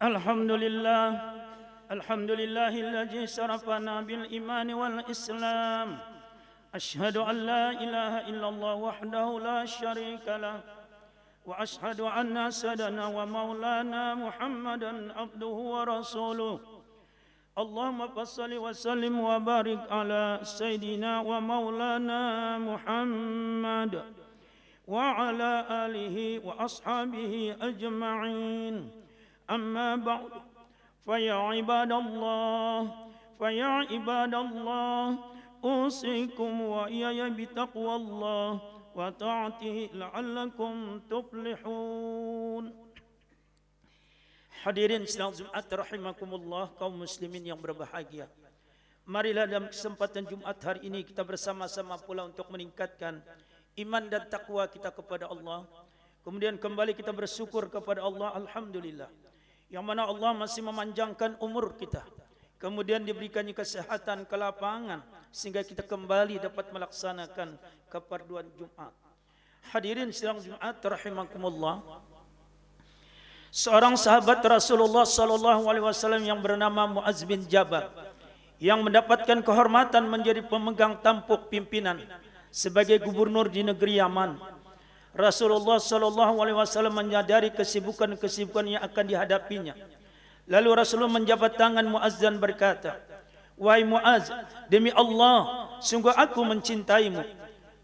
Alhamdulillah, alhamdulillahilladzi syarafana bil iman wal islam. Asyhadu an la ilaha illallah wahdahu la syarika lah, wa asyhadu anna sayyidana wa maulana Muhammadan abduhu wa rasuluh. Allahumma shalli wa sallim wa barik ala sayyidina wa maulana Muhammad wa ala alihi wa ashabihi ajma'in. Amma ba'du, faya ibadallah, usikum wa iyaya bitaqwallah wa ta'atihi la'allakum tuflihun. Hadirin sidang Jumat rahimakumullah, kaum muslimin yang berbahagia. Marilah dalam kesempatan Jumat hari ini kita bersama-sama pula untuk meningkatkan iman dan takwa kita kepada Allah. Kemudian kembali kita bersyukur kepada Allah, alhamdulillah, yang mana Allah masih memanjangkan umur kita, kemudian diberikannya kesehatan, kelapangan, sehingga kita kembali dapat melaksanakan keperluan Jumat. Hadirin sidang Jumat rahimakumullah, seorang sahabat Rasulullah sallallahu alaihi wasallam yang bernama Muaz bin Jabal, yang mendapatkan kehormatan menjadi pemegang tampuk pimpinan sebagai gubernur di negeri Yaman. Rasulullah sallallahu alaihi wasallam menyadari kesibukan-kesibukan yang akan dihadapinya. Lalu Rasulullah menjabat tangan Muaz dan berkata, "Wahai Muaz, demi Allah, sungguh aku mencintaimu."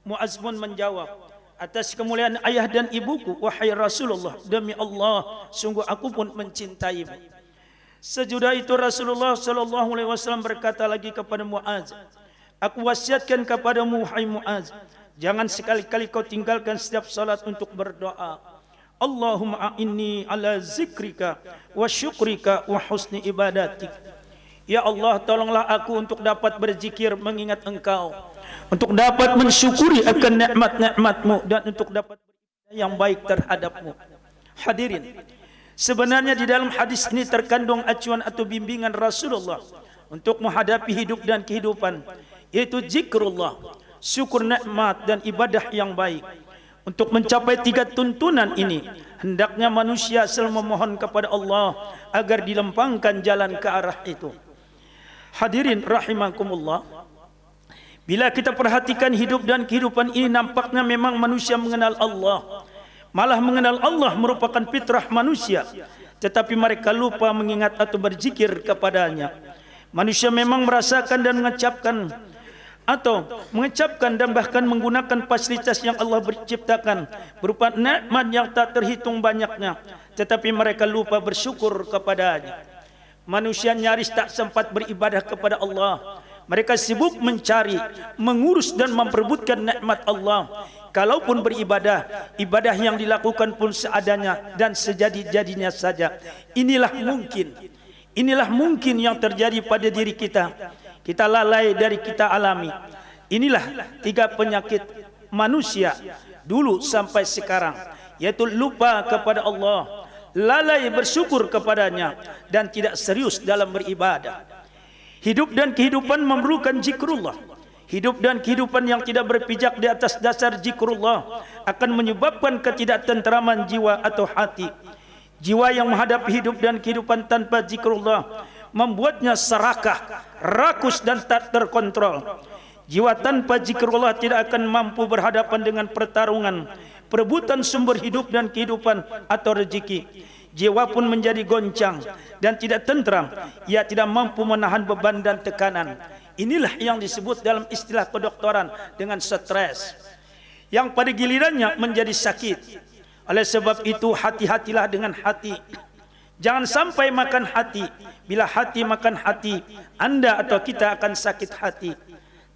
Muaz pun menjawab, "Atas kemuliaan ayah dan ibuku, wahai Rasulullah, demi Allah, sungguh aku pun mencintaimu." Sesudah itu Rasulullah sallallahu alaihi wasallam berkata lagi kepada Muaz, "Aku wasiatkan kepadamu, wahai Muaz, jangan sekali-kali kau tinggalkan setiap salat untuk berdoa. Allahumma a'inni ala zikrika wa syukrika wa husni ibadatik." Ya Allah, tolonglah aku untuk dapat berzikir mengingat Engkau, untuk dapat mensyukuri akan nikmat-nikmat-Mu, dan untuk dapat beribadah yang baik terhadap-Mu. Hadirin, sebenarnya di dalam hadis ini terkandung acuan atau bimbingan Rasulullah untuk menghadapi hidup dan kehidupan, yaitu zikrullah, syukur nikmat dan ibadah yang baik. Untuk mencapai tiga tuntunan ini, hendaknya manusia selalu memohon kepada Allah agar dilempangkan jalan ke arah itu. Hadirin rahimakumullah, bila kita perhatikan hidup dan kehidupan ini, nampaknya memang manusia mengenal Allah. Malah mengenal Allah merupakan fitrah manusia, tetapi mereka lupa mengingat atau berzikir kepadanya. Manusia memang merasakan dan mengecapkan dan bahkan menggunakan fasilitas yang Allah ciptakan berupa nikmat yang tak terhitung banyaknya, tetapi mereka lupa bersyukur kepadanya. Manusia nyaris tak sempat beribadah kepada Allah. Mereka sibuk mencari, mengurus dan memperebutkan nikmat Allah. Kalaupun beribadah, ibadah yang dilakukan pun seadanya dan sejadi-jadinya saja. Inilah mungkin yang terjadi pada diri kita. Kita lalai dari kita alami. Inilah tiga penyakit manusia dulu sampai sekarang, yaitu lupa kepada Allah, lalai bersyukur kepadanya, dan tidak serius dalam beribadah. Hidup dan kehidupan memerlukan zikrullah. Hidup dan kehidupan yang tidak berpijak di atas dasar zikrullah akan menyebabkan ketidaktentraman jiwa atau hati. Jiwa yang menghadapi hidup dan kehidupan tanpa zikrullah membuatnya serakah, rakus dan tak terkontrol. Jiwa tanpa zikrullah tidak akan mampu berhadapan dengan pertarungan, perebutan sumber hidup dan kehidupan atau rezeki. Jiwa pun menjadi goncang dan tidak tentram. Ia tidak mampu menahan beban dan tekanan. Inilah yang disebut dalam istilah kedokteran dengan stres, yang pada gilirannya menjadi sakit. Oleh sebab itu, hati-hatilah dengan hati. Jangan sampai makan hati. Bila hati makan hati, Anda atau kita akan sakit hati.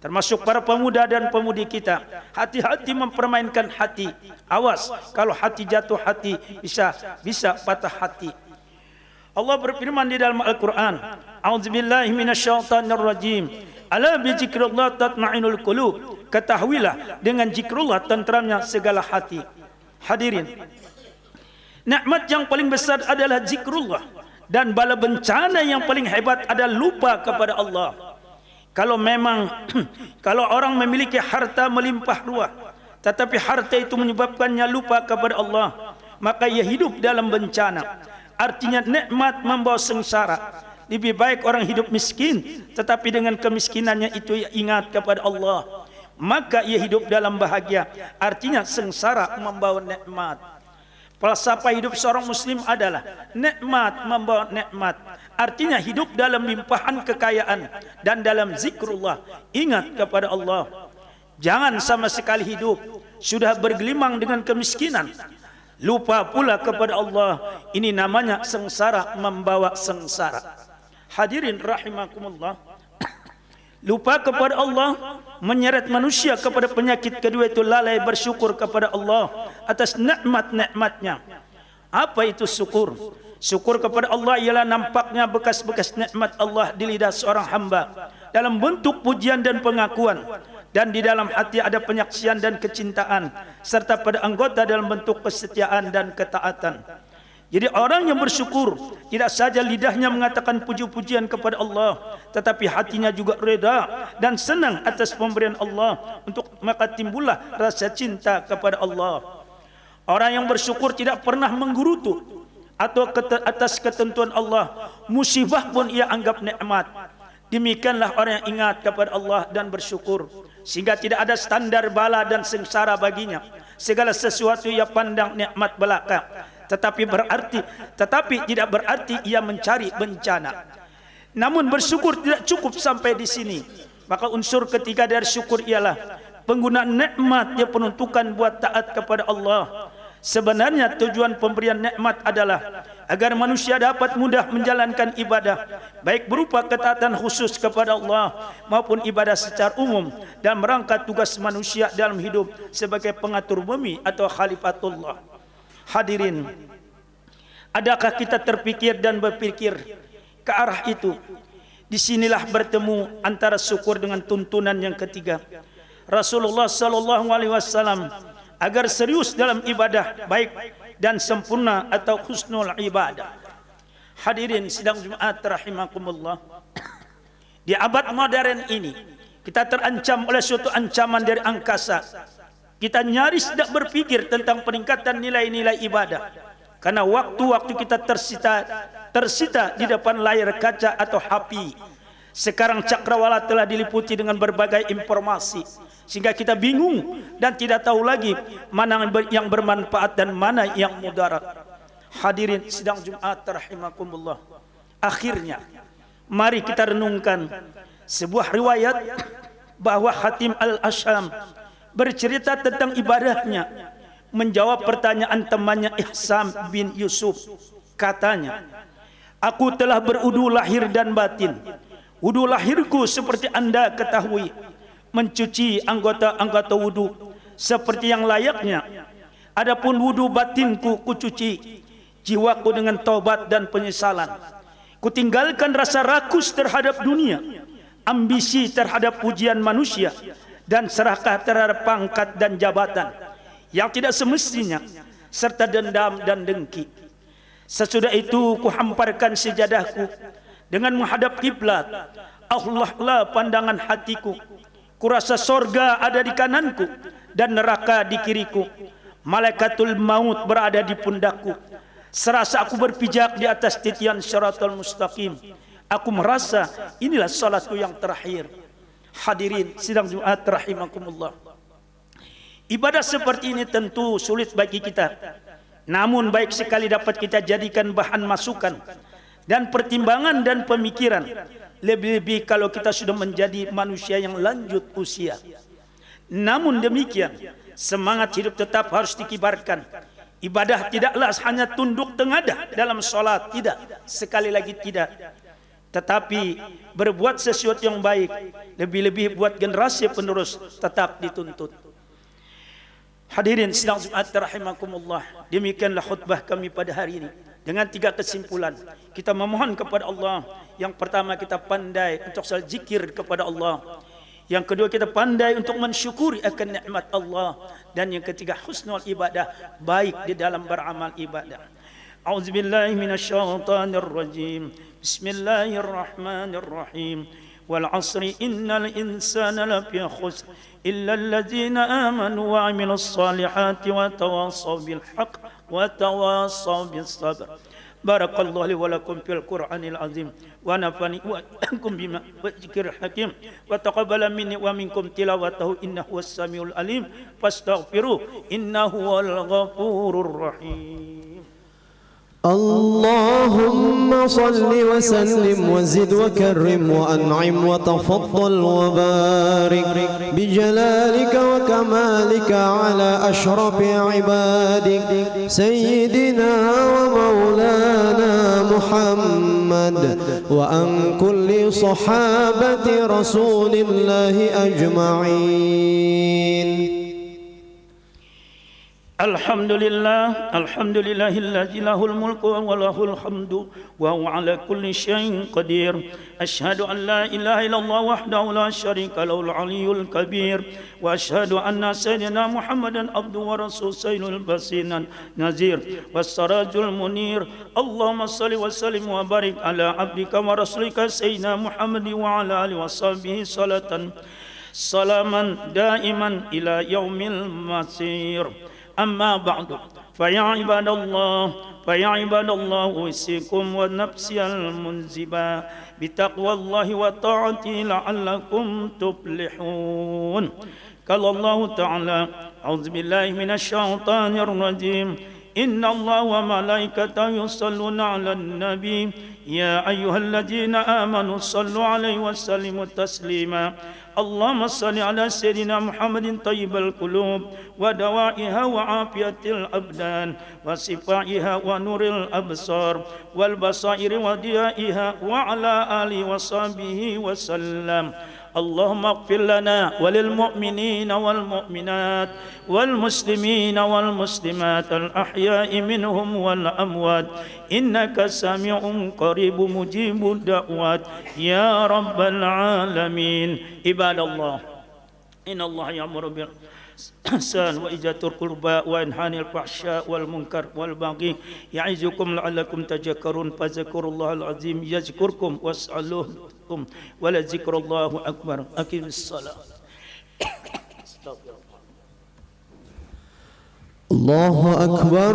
Termasuk para pemuda dan pemudi kita. Hati-hati mempermainkan hati. Awas, kalau hati jatuh hati, bisa patah hati. Allah berfirman di dalam Al-Quran, "A'udzubillahi minasyaitonirrajim. Ala bi dzikrillah tatma'innul qulub." Ketahuilah, dengan zikrullah tentramnya segala hati. Hadirin, nikmat yang paling besar adalah zikrullah, dan bala bencana yang paling hebat adalah lupa kepada Allah. Kalau orang memiliki harta melimpah ruah, tetapi harta itu menyebabkannya lupa kepada Allah, maka ia hidup dalam bencana. artinya nikmat membawa sengsara. Lebih baik orang hidup miskin tetapi dengan kemiskinannya itu ia ingat kepada Allah, maka ia hidup dalam bahagia. Artinya sengsara membawa nikmat. Falsafah hidup seorang muslim adalah nikmat membawa nikmat. Artinya hidup dalam limpahan kekayaan dan dalam zikrullah, ingat kepada Allah. Jangan sama sekali hidup sudah bergelimang dengan kemiskinan, lupa pula kepada Allah. Ini namanya sengsara membawa sengsara. Hadirin rahimakumullah, lupa kepada Allah menyeret manusia kepada penyakit kedua, itu lalai bersyukur kepada Allah atas nikmat-nikmatnya. Apa itu syukur? Syukur kepada Allah ialah nampaknya bekas-bekas nikmat Allah di lidah seorang hamba dalam bentuk pujian dan pengakuan, dan di dalam hati ada penyaksian dan kecintaan, serta pada anggota dalam bentuk kesetiaan dan ketaatan. Jadi orang yang bersyukur tidak saja lidahnya mengatakan puji-pujian kepada Allah, tetapi hatinya juga reda dan senang atas pemberian Allah, untuk maka timbullah rasa cinta kepada Allah. Orang yang bersyukur tidak pernah menggerutu atau atas ketentuan Allah, musibah pun ia anggap nikmat. Demikianlah orang yang ingat kepada Allah dan bersyukur, sehingga tidak ada standar bala dan sengsara baginya. Segala sesuatu ia pandang nikmat belaka, tetapi tidak berarti ia mencari bencana. Namun bersyukur tidak cukup sampai di sini. Maka unsur ketiga dari syukur ialah penggunaan nikmat yang penuntukan buat taat kepada Allah. Sebenarnya tujuan pemberian nikmat adalah agar manusia dapat mudah menjalankan ibadah, baik berupa ketaatan khusus kepada Allah maupun ibadah secara umum, dalam rangka tugas manusia dalam hidup sebagai pengatur bumi atau khalifatullah. Hadirin, adakah kita terpikir dan berpikir ke arah itu? Disinilah bertemu antara syukur dengan tuntunan yang ketiga. Rasulullah sallallahu alaihi wasallam agar serius dalam ibadah baik dan sempurna atau husnul ibadah. Hadirin sidang Jumat rahimakumullah, di abad modern ini kita terancam oleh suatu ancaman dari angkasa. Kita nyaris tidak berpikir tentang peningkatan nilai-nilai ibadah, karena waktu-waktu kita tersita di depan layar kaca atau HP. Sekarang cakrawala telah diliputi dengan berbagai informasi, sehingga kita bingung dan tidak tahu lagi mana yang bermanfaat dan mana yang mudarat. Hadirin sidang Jumat rahimakumullah, akhirnya mari kita renungkan sebuah riwayat bahwa Hatim al-Asham bercerita tentang ibadahnya, menjawab pertanyaan temannya Ihsam bin Yusuf. Katanya, aku telah berudu lahir dan batin. Wudu lahirku seperti anda ketahui, mencuci anggota-anggota wudu seperti yang layaknya. Adapun wudu batinku kucuci jiwaku dengan taubat dan penyesalan. Kutinggalkan rasa rakus terhadap dunia, ambisi terhadap pujian manusia, dan serakah terhadap pangkat dan jabatan yang tidak semestinya, serta dendam dan dengki. Sesudah itu kuhamparkan sejadahku dengan menghadap kiblat. Allah lah pandangan hatiku. Kurasa sorga ada di kananku dan neraka di kiriku. Malaikatul maut berada di pundakku. Serasa aku berpijak di atas titian syaratul mustaqim. Aku merasa inilah salatku yang terakhir. Hadirin sidang Jumat rahimakumullah, ibadah seperti ini tentu sulit bagi kita. Namun baik sekali dapat kita jadikan bahan masukan dan pertimbangan dan pemikiran, lebih-lebih kalau kita sudah menjadi manusia yang lanjut usia. Namun demikian, semangat hidup tetap harus dikibarkan. Ibadah tidaklah hanya tunduk tengadah dalam solat, tidak, sekali lagi tidak. Tetapi berbuat sesuatu yang baik, lebih-lebih buat generasi penerus, tetap dituntut. Hadirin sidang Jumat rahimakumullah, demikianlah khutbah kami pada hari ini dengan 3 kesimpulan. Kita memohon kepada Allah. Yang pertama, kita pandai untuk salat zikir kepada Allah. Yang kedua, kita pandai untuk mensyukuri akan nikmat Allah. Dan yang ketiga, husnul ibadah, baik di dalam beramal ibadah. A'udzubillahi minasyaitonir rajim. Bismillahirrahmanirrahim. Wal 'asri innal insana lafi khusr illa alladzina amanu wa 'amilus salihati wa tawassaw bil haqq wa tawassaw bis sabr. Barakallahu li wa lakum fil Qur'anil azim wa nafani wa ankum bima wa dzikril hakim wa taqabbala minni wa minkum tilawatahu innahu was-samiul alim fastaghfiru innahu wal ghafurur rahim. اللهم صل وسلم وزد وكرم وأنعم وتفضل وبارك بجلالك وكمالك على أشرف عبادك سيدنا ومولانا محمد وأن كل صحابة رسول الله أجمعين. Alhamdulillah, alhamdulillahilladzi lahul mulku wa lahul hamdu wa huwa ala kulli syai'in qadir. Asyhadu an la ilaha illallah wahdahu la syarika lahul aliyyul kabir wa asyhadu anna sayyidina Muhammadan abduhu wa rasuluhu sayyidul basinan nazir was-sirajul munir. Allahumma shalli wa sallim wa barik ala abdika wa rasulika sayyidina Muhammad wa ala alihi wa sahbihi salatan salaman daiman ila yaumil masir. أما بعد فيا عباد الله أوصيكم ونفسي المنزبا بتقوى الله وطاعته لعلكم تفلحون. قال الله تعالى أعوذ بالله من الشيطان الرجيم إن الله وملائكته يصلون على النبي يا أيها الذين آمنوا صلوا عليه وسلموا تسليما. اللهم صل على سيدنا محمد طيب القلوب ودوائها وعافية الأبدان وصفائها ونور الأبصار والبصائر وضيائها وعلى آله وصحبه وسلم. اللهم اغفر لنا وللمؤمنين والمؤمنات والمسلمين والمسلمات الأحياء منهم والأموات إنك سميع قريب مجيب الدعوات يا رب العالمين. عباد الله إن الله يأمر بالإحسان وإيتاء ذي القربى وينهى عن الفحشاء والمنكر والبغي يعظكم لعلكم تذكرون فاذكروا الله العظيم يذكركم واسألوه ولذكر الله أكبر. أقم الصلاة. الله أكبر.